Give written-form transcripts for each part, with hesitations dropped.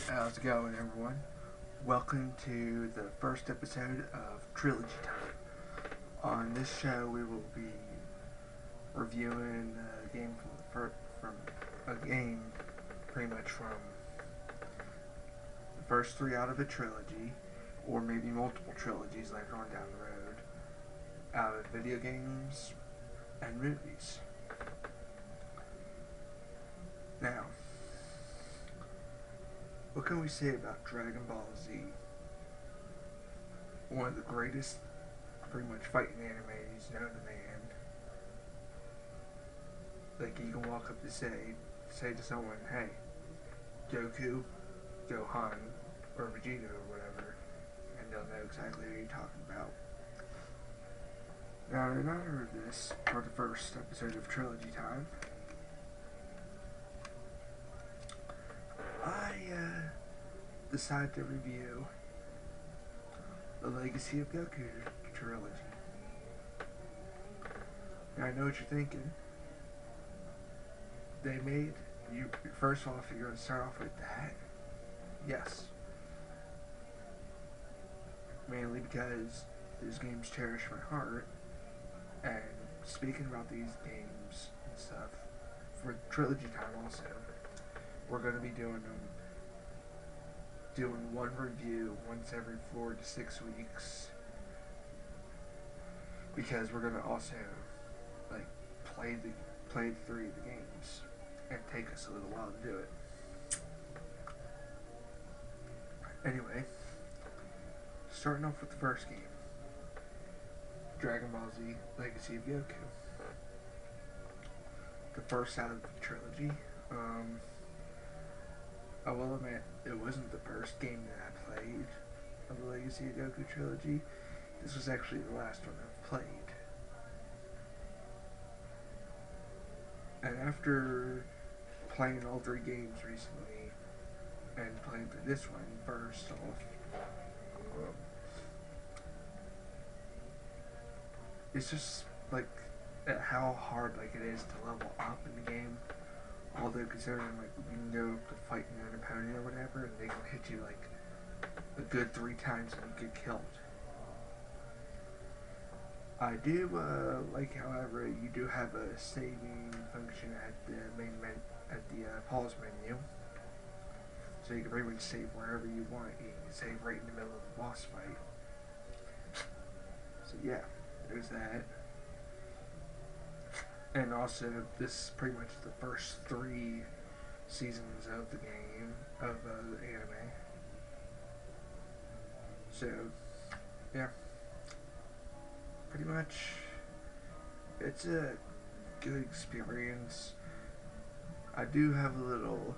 How's it going, everyone? Welcome to the first episode of Trilogy Time. On this show, we will be reviewing a game from a game, pretty much from the first three out of a trilogy, or maybe multiple trilogies later on down the road, out of video games and movies. Now, what can we say about Dragon Ball Z? One of the greatest, pretty much fighting animes known to man. Like, you can walk up to say to someone, hey, Goku, Gohan, or Vegeta or whatever, and they'll know exactly who you're talking about. Now, in honor of this, for the first episode of Trilogy Time, I decided to review the Legacy of Goku trilogy. Now, I know what you're thinking. They made you. First off, you're going to start off with that. Yes. Mainly because these games cherish my heart. And speaking about these games and stuff, for Trilogy Time also, we're going to be doing one review once every 4 to 6 weeks, because we're going to also like play the 3 of the games, and take us a little while to do it. Anyway, starting off with the first game, Dragon Ball Z Legacy of Goku, the first out of the trilogy. I will admit, it wasn't the first game that I played of the Legacy of Goku trilogy. This was actually the last one I've played. And after playing all 3 games recently, and playing through this one first off, it's just like how hard it is to level up in the game. Although considering you can go to fight an opponent or whatever, and they can hit you a good 3 times and you get killed. I do however, you do have a saving function at the pause menu, so you can pretty much save wherever you want. You can save right in the middle of the boss fight. So yeah, there's that. And also, this is pretty much the first 3 seasons of the game, of the anime. So, yeah. Pretty much, it's a good experience. I do have a little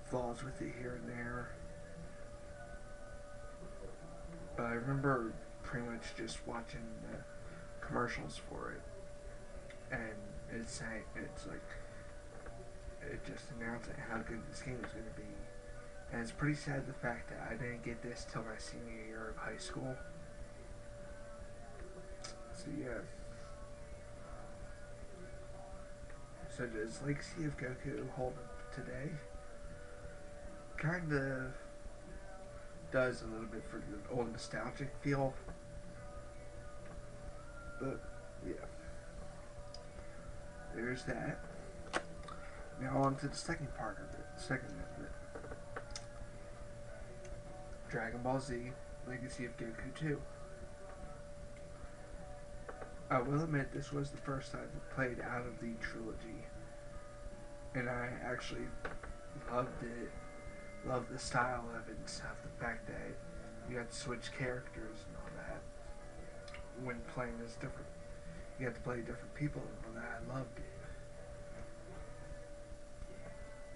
flaws with it here and there. But I remember pretty much just watching the commercials for it. And it just announcing how good this game is going to be. And it's pretty sad the fact that I didn't get this till my senior year of high school. So yeah. So does Legacy of Goku hold up today? Kinda does a little bit for the old nostalgic feel. But yeah. There's that. Now on to the second part of it. Dragon Ball Z Legacy of Goku 2. I will admit this was the first I've played out of the trilogy. And I actually loved it. Loved the style of it and stuff. The fact that you had to switch characters and all that when playing as different. You had to play different people and all that. I loved it.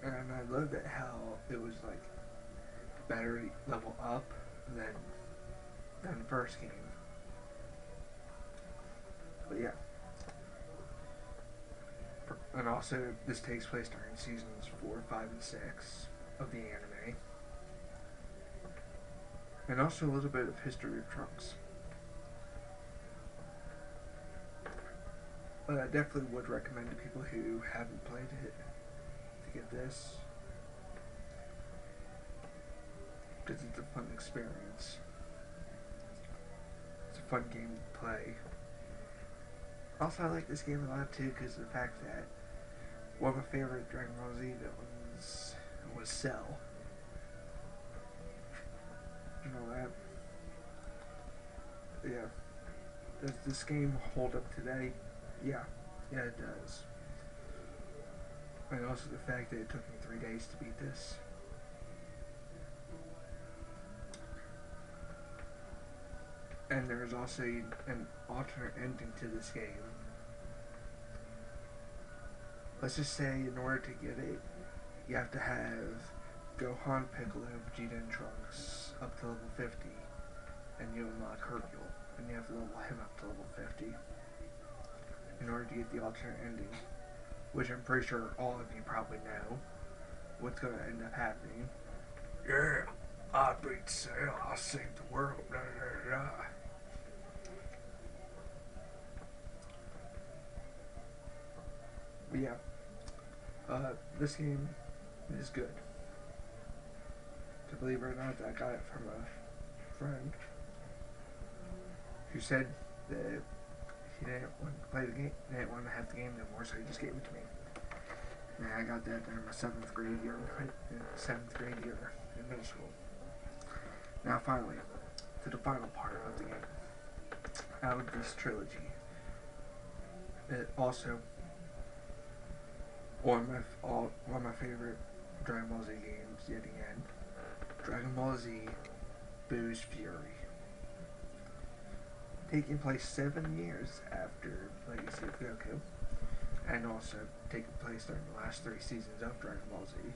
And I loved it how it was better level up than the first game. But yeah. And also, this takes place during seasons 4, 5, and 6 of the anime. And also a little bit of history of Trunks. But I definitely would recommend to people who haven't played it to get this. because it's a fun experience. It's a fun game to play. Also, I like this game a lot too because of the fact that one of my favorite Dragon Ball Z villains was Cell. You know that? Yeah. Does this game hold up today? Yeah. Yeah, it does. And also the fact that it took me 3 days to beat this. And there's also an alternate ending to this game. Let's just say in order to get it, you have to have Gohan, Piccolo, Vegeta, and Trunks up to level 50. And you unlock Hercule. And you have to level him up to level 50. In order to get the alternate ending. Which I'm pretty sure all of you probably know what's going to end up happening. Yeah, I beat Cell, I saved the world, blah, blah, blah. But yeah, this game is good. To believe it or not, I got it from a friend who said that he didn't want to play the game, didn't want to have the game anymore, so he just gave it to me. And I got that during my 7th grade year in middle school. Now finally, to the final part of the game. Out of this trilogy. It also one of my favorite Dragon Ball Z games yet again. Dragon Ball Z Buu's Fury. Taking place 7 years after Legacy of Goku, and also taking place during the last 3 seasons of Dragon Ball Z.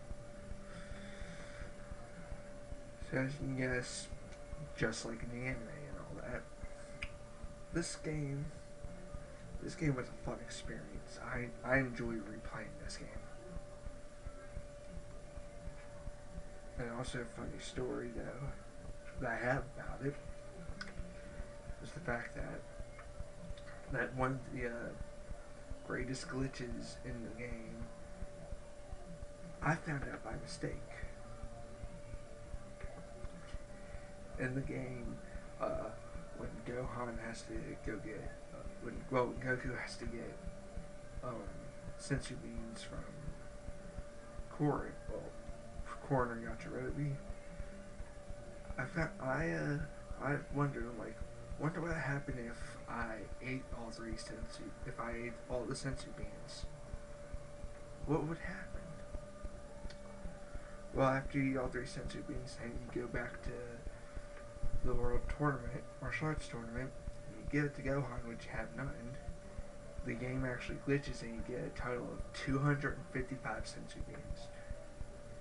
So as you can guess, just like in the anime and all that, this game was a fun experience. I enjoy replaying this game. And also a funny story though that I have about it is the fact that one of the greatest glitches in the game I found out by mistake. In the game, when Gohan has to go get when Goku has to get sensu beans from Corn or Yajirobe, I wondered, I'm like, wonder what would happen if I ate all the sensu beans. What would happen? Well, after you eat all 3 sensu beans, then you go back to the world tournament, martial arts tournament, and you give it to Gohan, which you have none. The game actually glitches and you get a total of 255 sensu beans,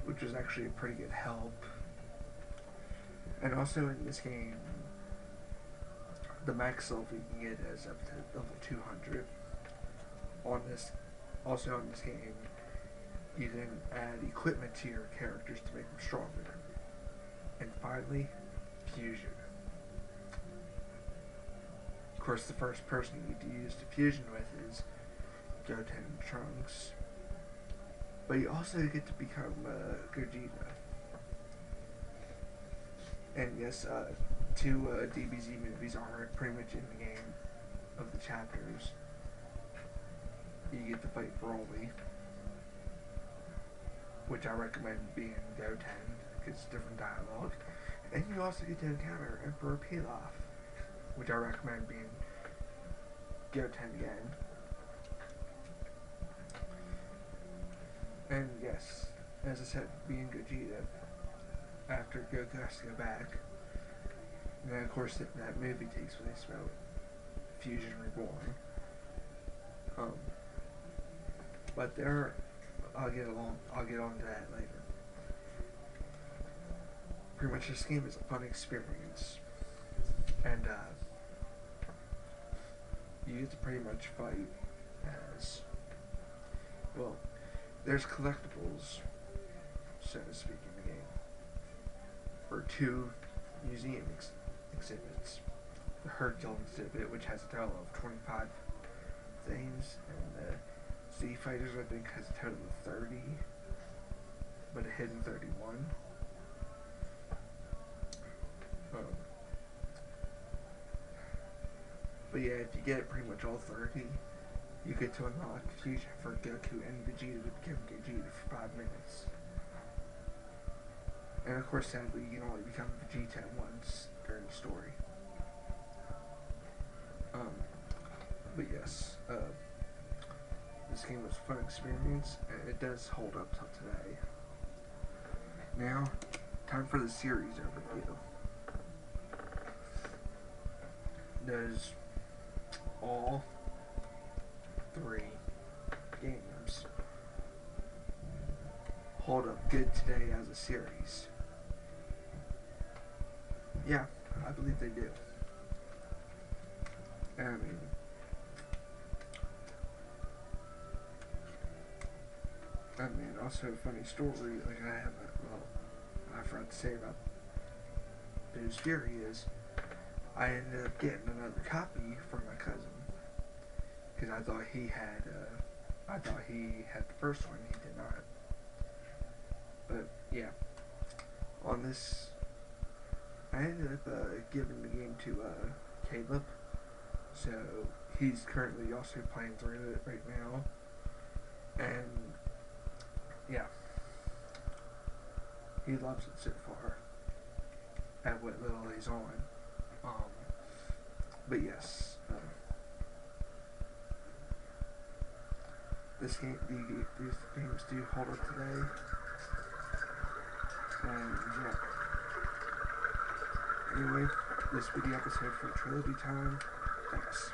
which was actually a pretty good help. And also in this game, the max level you can get is up to level 200. On this game, you can add equipment to your characters to make them stronger. And finally, fusion. Of course, the first person you get to use the fusion with is Goten and Trunks. But you also get to become Gogeta. And yes, 2 DBZ movies are pretty much in the game of the chapters. You get to fight Broly, which I recommend being Goten, because it's different dialogue. And you also get to encounter Emperor Pilaf, which I recommend being Goten again. And yes, as I said, being Gogeta, after Goku has to go back. And then of course that movie takes place about Fusion Reborn. But I'll get on to that later. Pretty much this game is a fun experience. And you get to pretty much fight as, well, there's collectibles, so to speak, in the game. For 2 museum exhibits. The Hercule exhibit, which has a total of 25 things, and the Z Fighters, I think, has a total of 30, but a hidden 31. Um, but yeah, if you get pretty much all 30, you get to unlock fusion for Goku and Vegeta to become Vegeta for 5 minutes. And of course, sadly, you can only become Vegeta once during the story. But yes, this game was a fun experience, and it does hold up till today. Now, time for the series overview. Does all 3 games hold up good today as a series? Yeah, I believe they do. I mean, also a funny story, like I forgot to say about Boo's Fury is, I ended up getting another copy for my cousin, because I thought he had the first one, he did not. But, yeah, on this, I ended up giving the game to Caleb, so he's currently also playing through it right now, and yeah, he loves it so far, at what little he's on. But yes, these games do hold up today, and yeah. Anyway, this video episode for Trilogy Time. Thanks.